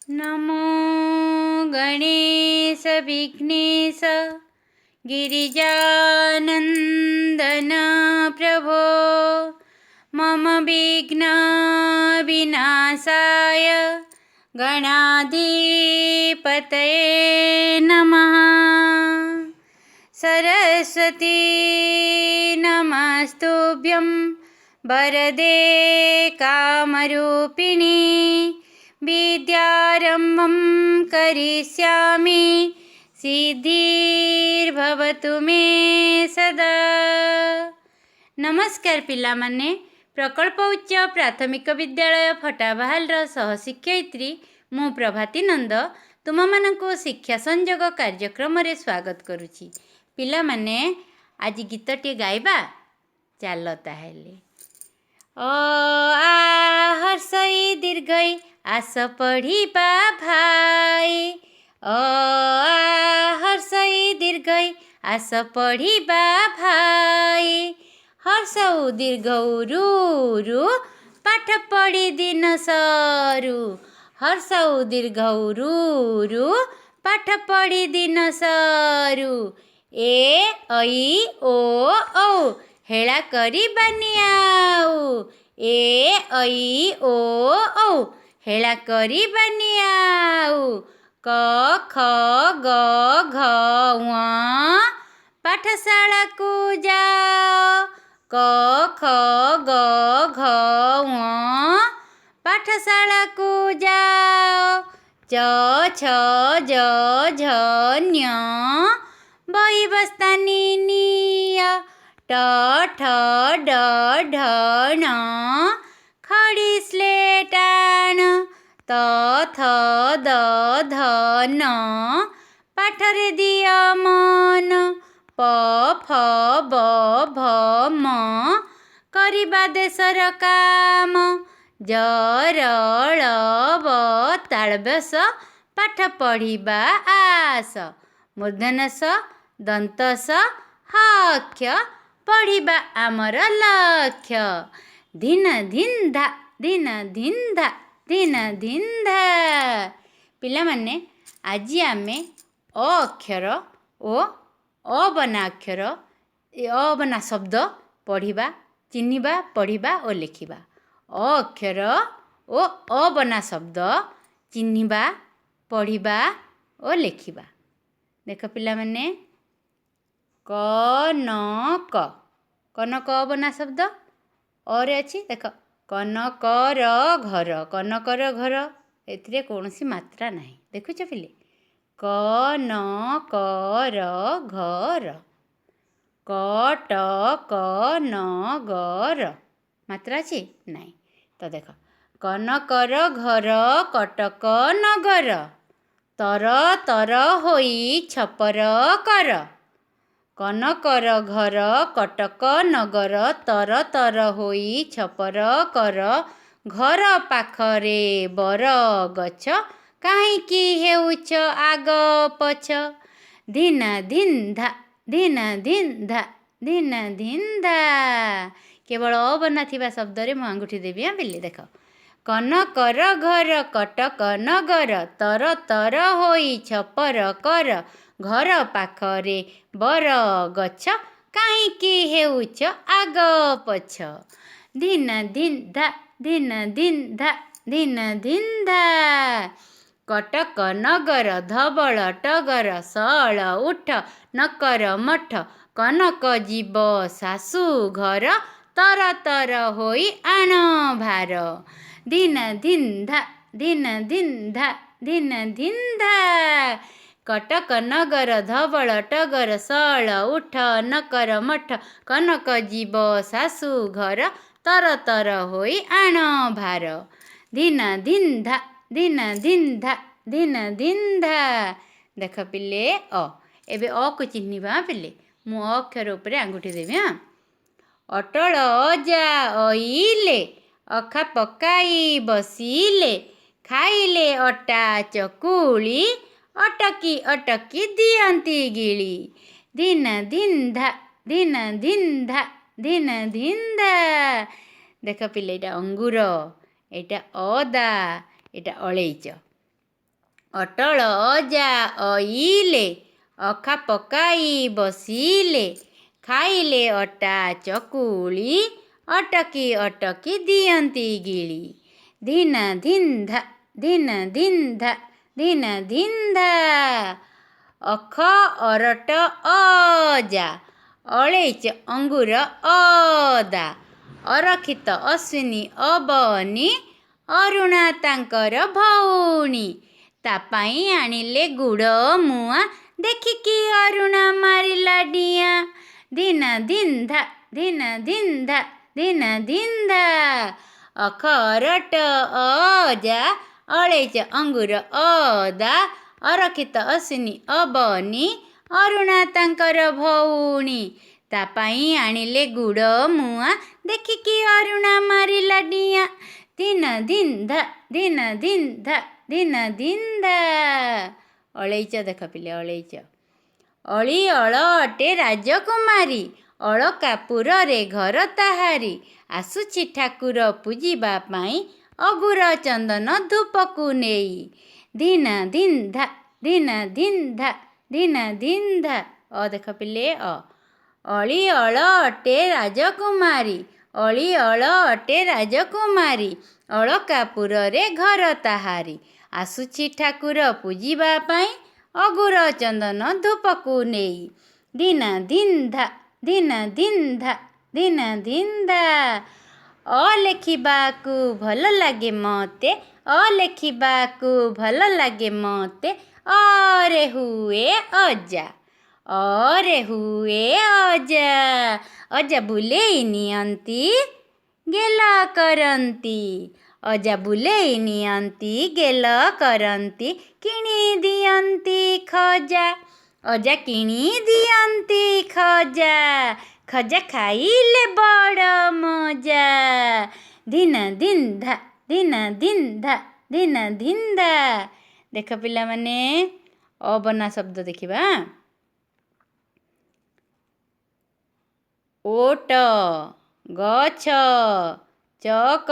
नमो गणेश विघ्नेश गिरिजानन्दन प्रभो मम विघ्न विनाशाय गणाधिपतये नमः। सरस्वती नमस्तुभ्यं वरदे कामरूपिणी विद्यारम्भं करिष्यामि सिद्धिर्भवतु मे सदा। नमस्कार पिलामाने, प्रकल्प उच्च प्राथमिक विद्यालय फटाबाहालर सहशिक्षयित्री मु प्रभाती नंद तुम मानकु शिक्षा संजोग कार्यक्रम रे स्वागत करुछि। पिलामाने आज गीतटी गाइबा चाल ताहेले। ओ आ हर्षई दीर्घई आस पढ़िबा भाई, ओ आ हर्षई दीर्घई आस पढ़िबा भाई, हर्षौ दीर्घौ रु रु पाठ पढ़ी दिन सरू, हर्षौ दीर्घौ रु रु पाठ पढ़ी दिन सरू, ए ऐ ओ औ हेला करिबानी आउ, ए ऐ ओ औ हेला करिबानी आउ, क ख ग घ ङ पाठशाला को जाओ, क ख ग घ ङ पाठशाला को जाओ, च छ ज झ ञ बही बस्तानी निय, ट ठ ड ढ ण खड़ी स्लेट आण, त थ द ध न पाठरे दिय मन, प फ ब भ म करिबा देशर काम, ज र ळ ब तालब्यास पाठ पढ़िबा आस, मूर्धन्य स दंत स ह अक्ष पढ़िबा आमर लक्ष्य, धिन धिन धा धिन धिन धा धिन धिन धा। पिला माने आज आमे अ अक्षर ओ अ बना अक्षर अ बना शब्द पढ़िबा, चिन्हिबा, पढ़िबा और लिखिबा। अ अक्षर ओ अ बना शब्द चिन्हिबा, पढ़िबा और लिखिबा। देख पिला माने कनक, कनक अ बना शब्द और अच्छी देख कनकर घर, कनकर घर एथिरे कौनसी मात्रा नहीं। देखुछ पिले कनकर घर, कटकनगर मात्रा अच्छी नहीं। तो देख कनकर घर कटक नगर, तर तर होई छपर कर, कनकर घर कटक नगर तर तर होई छपर कर, घर पाखरे बर गछ काहींकि हेउछ आग पछ, धिन धिन धा धिन धिन धा धिन धिन धा। केवल अ बना थिबा शब्द रे मु आंगुठी देबी। हाँ पिले देख कनकर घर कटक नगर तर तर होई छपर कर, घर पाखरे बर गछ काहींकि हेउछ आग पछ, धिन धिन धा धिन धिन धा धिन धिन धा। कटक नगर धवल टगर सळ उठ नकर मठ, कनक जीव शाशु घर तर तर होई आण भार, धिन धिन धा धिन धिन धा धिन धिन धा। कटक नगर धवल टगर सळ उठ नकर मठ, कनक जीव शाशु घर तर तर होई आण भार, धिन धिन धा धिन धिन धा धिन धिन धा। देख पिले अ एबे अ को चिन्हिबा। पिले मु अ अक्षर उपरे आंगुठी देबी। हाँ अटल अजा अइले, अखा पकाई बसिले, खाइले अटा चकुली, अटकी अटकी दियंती गिली, धिन धिन धा धिन धिन धा धिन धिन धा। देख पिले एटा अंगूर, एटा अदा, एटा अलैच। ଅଟଳ ଅଜା ଅଇଲେ, ଅଖା ପକାଇ ବସିଲେ, ଖାଇଲେ ଅଟା ଚକୁଳି, ଅଟକି ଅଟକି ଦିଅନ୍ତି ଗିଳି। ଧିନ ଧିନ୍ଧା, ଧିନ ଧିନ୍ଧା, ଧିନ ଧିନ୍ଧା। ଅଖ ଅରଟ ଅଜା, ଅଳେଇଚ ଅଙ୍ଗୁର ଅଦା, ଅରକ୍ଷିତ ଅଶ୍ୱିନୀ ଅବନୀ, ଅରୁଣା ତାଙ୍କର ଭଉଣୀ। ତା ପାଇଁ ଆଣିଲେ ଗୁଡ଼ ମୁଆଁ, ଦେଖିକି ଅରୁଣା ମାରିଲା ଡିଆଁ। ଧିନ ଧିନ୍ଧା, ଧିନ ଧିନ୍ଧା, ଧିନ ଧିନ୍ଧା। ଅଖ ଅରଟ ଅଜା, ଅଳେଇଚ ଅଙ୍ଗୁର ଅଦା, ଅରକ୍ଷିତ ଅଶ୍ୱିନୀ ଅବନୀ, ଅରୁଣା ତାଙ୍କର ଭଉଣୀ। ତା ପାଇଁ ଆଣିଲେ ଗୁଡ଼ ମୁଆଁ, ଦେଖିକି ଅରୁଣା ମାରିଲା ଡିଆଁ। ଧିନ ଧିନ୍ଧା, ଧିନ ଧିନ୍ଧା, ଧିନ ଧିନ୍ଧା। ଅଳେଇଚ ଦେଖ ପିଲେ, ଅଳେଇଚ। ଅଳି ଅଳ ଅଟେ ରାଜକୁମାରୀ, ଅଳକାପୁରରେ ଘର ତାହାରି। ଆସୁଛି ଠାକୁର ପୂଜିବା ପାଇଁ, ଅଗୁର ଚନ୍ଦନ ଧୂପକୁ ନେଇ। ଧିନ ଧିନ୍ଧା, ଧିନ ଧିନ୍ଧା, ଧିନ ଧିନ୍ଧା। ଦେଖ ପିଲେ, ଅଳି ଅଳ ଅଟେ ରାଜକୁମାରୀ, ଅଳି ଅଳ ଅଟେ ରାଜକୁମାରୀ, ଅଳକାପୁରରେ ଘର ତାହାରି। ଆସୁଛି ଠାକୁର ପୂଜିବା ପାଇଁ, ଅଗୁର ଚନ୍ଦନ ଧୂପକୁ ନେଇ। ଧିନ ଧିନ୍ଧା, ଧିନ ଧିନ୍ଧା, ଧିନ ଧିନ୍ଧା। ଲେଖିବାକୁ ଭଲ ଲାଗେ ମତେ, ଲେଖିବାକୁ ଭଲ ଲାଗେ ମତେ, ରେ ହୁଏ ଅଜା, ରେ ହୁଏ ଅଜା। ଅଜା ବୁଲେଇ ନିଅନ୍ତି, ଗେଲ କରନ୍ତି, ଅଜା ବୁଲେଇ ନିଅନ୍ତି, ଗେଲ କରନ୍ତି, କିଣି ଦିଅନ୍ତି ଖଜା, ଅଜା କିଣି ଦିଅନ୍ତି ଖଜା, ଖଜା ଖାଇଲେ ବଡ଼ ମଜା। ଧିନ ଧିନ୍ଧା, ଧିନ ଧିନ୍ଧା, ଧିନ ଧିନ୍ଧା। ଦେଖ ପିଲାମାନେ, ଅବନା ଶବ୍ଦ ଦେଖିବା। ଓଟ, ଗଛ, ଚକ,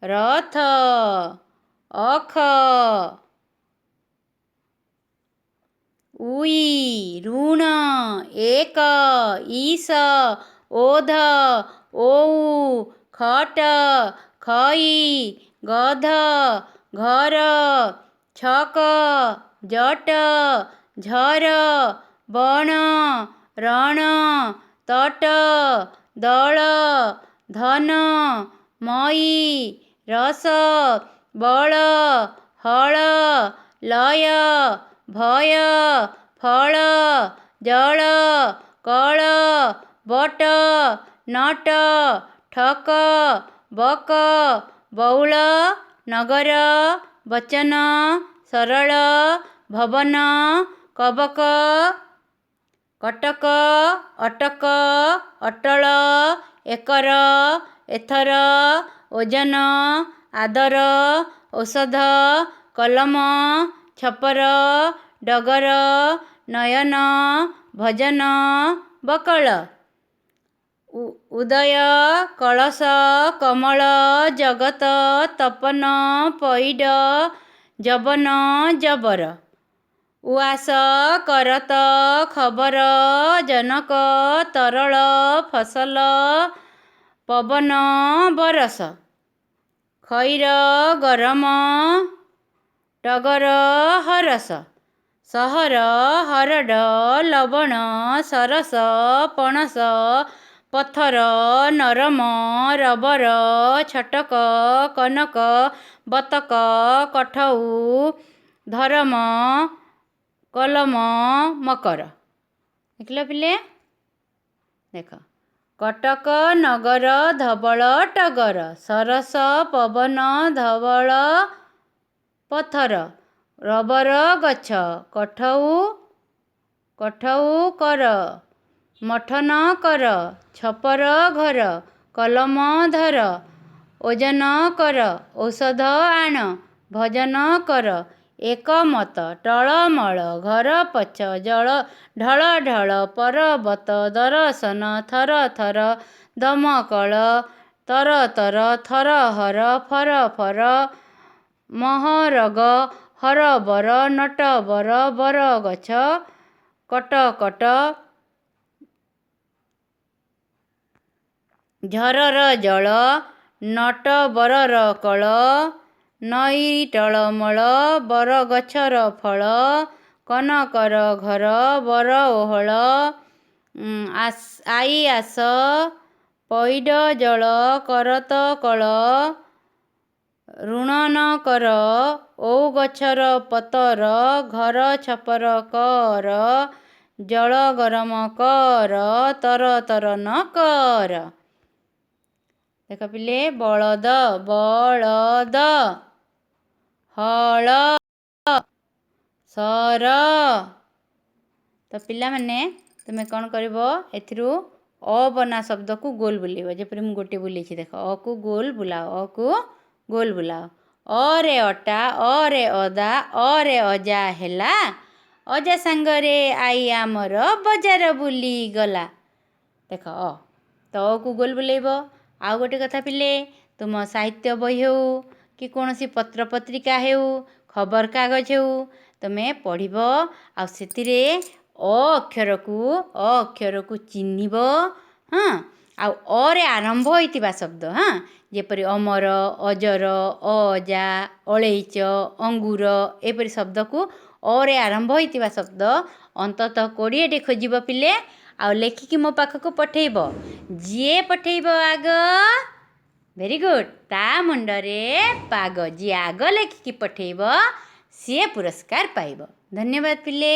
ରଥ, ଅଖ, ଉଇ, ଋଣ, ଏକ, ଈଶ, ଓଧ, ଓଉ, ଖଟ, ଖଇ, ଗଧ, ଘର, ଛକ, ଜଟ, ଝର, ବଣ, ରଣ, ତଟ, ଦଳ, ଧନ, ମଇ, ରସ, ବଳ, ହଳ, ଲୟ, ଭୟ, ଫଳ, ଜଳ, କଳ, ବଟ, ନଟ, ଠକ, ବକ, ବଉଳ, ନଗର, ବଚନ, ସରଳ, ଭବନ, କବକ, କଟକ, ଅଟକ, ଅଟଳ, ଏକର, ଏଥର, ଓଜନ, ଆଦର, ଔଷଧ, କଲମ, ଛପର, ଡଗର, ନୟନ, ଭଜନ, ବକଳ, ଉଦୟ, କଳସ, କମଳ, ଜଗତ, ତପନ, ପଇଡ଼, ଜବନ, ଜବର, ଉଆସ, କରତ, ଖବର, ଜନକ, ତରଳ, ଫସଲ, ପବନ, ବରଷ, ଖଇର, ଗରମ, ଟଗର, ହରସ, ସହର, ହରଡ଼, ଲବଣ, ସରସ, ପଣସ, ପଥର, ନରମ, ରବର, ଛଟକ, କନକ, ବତକ, କଠଉ, ଧରମ, କଲମ, ମକର। ଦେଖିଲ ପିଲେ, ଦେଖ। କଟକ ନଗର ଧବଳ ଟଗର, ସରସ ପବନ ଧବଳ ପଥର, ରବର ଗଛ, କଠଉ କର, ମଠନ କର, ଛପର ଘର, କଲମ ଧର, ଓଜନ କର, ଔଷଧ ଆଣ, ଭଜନ କର, ଏକମତ, ଟଳମଳ, ଘର ପଛ, ଢଳ ଢଳ, ପରବତ, ଦରଶନ, ଥର ଥର, ଦମକଳ, ତର ତର, ଥରହର, ଫର ଫର, ମହରଗ, ହର ବର ନଟ ବର ବର ଗଛ କଟ କଟ ଝରର ଜଳ ନଟ ବରର କଳ ନଈ ଟଳମଳ ବରଗଛର ଫଳ କନକର ଘର ବର ଓହଳ ଆଇ ଆସ ପଇଡ଼ ଜଳ କରତ କଳ ଋଣ ନ କର ଓଉ ଗଛର ପତର ଘର ଛପର କର ଜଳ ଗରମ କର ତର ତର ନ କର। ଦେଖ ପିଲେ ବଳଦ ବଳଦ ହଳ ସର। ତ ପିଲାମାନେ ତୁମେ କ'ଣ କରିବ ଏଥିରୁ ଅ ବନା ଶବ୍ଦକୁ ଗୋଲ ବୁଲେଇବ। ଯେପରି ମୁଁ ଗୋଟିଏ ବୁଲେଇଛି ଦେଖ ଅକୁ ଗୋଲ ବୁଲାଅ ଅକୁ ଗୋଲ ବୁଲାଅ। ଅରେ ଅଟା ଅରେ ଅଦା ଅରେ ଅଜା ହେଲା ଅଜା ସାଙ୍ଗରେ ଆଇ ଆମର ବଜାର ବୁଲିଗଲା। ଦେଖ ତ ଅକୁ ଗୋଲ ବୁଲେଇବ। ଆଉ ଗୋଟେ କଥା ପିଲେ ତୁମ ସାହିତ୍ୟ ବହି ହେଉ କି କୌଣସି ପତ୍ରପତ୍ରିକା ହେଉ ଖବରକାଗଜ ହେଉ ତୁମେ ପଢ଼ିବ ଆଉ ସେଥିରେ ଅକ୍ଷରକୁ ଚିହ୍ନିବ। ହଁ ଆଉ ଅରେ ଆରମ୍ଭ ହୋଇଥିବା ଶବ୍ଦ ଯେପରି ଅମର ଅଜର ଅଜା ଅଳେଇଚ ଅଙ୍ଗୁର ଏପରି ଶବ୍ଦକୁ ଅରେ ଆରମ୍ଭ ହୋଇଥିବା ଶବ୍ଦ ଅନ୍ତତଃ 20ଟି ଖୋଜିବ ପିଲେ ଆଉ ଲେଖିକି ମୋ ପାଖକୁ ପଠେଇବ। ଯିଏ ପଠେଇବ ଆଗ ଭେରି ଗୁଡ୍ ତା ମୁଣ୍ଡରେ ପାଗ। ଯିଏ ଆଗ ଲେଖିକି ପଠେଇବ ସିଏ ପୁରସ୍କାର ପାଇବ। ଧନ୍ୟବାଦ ପିଲେ।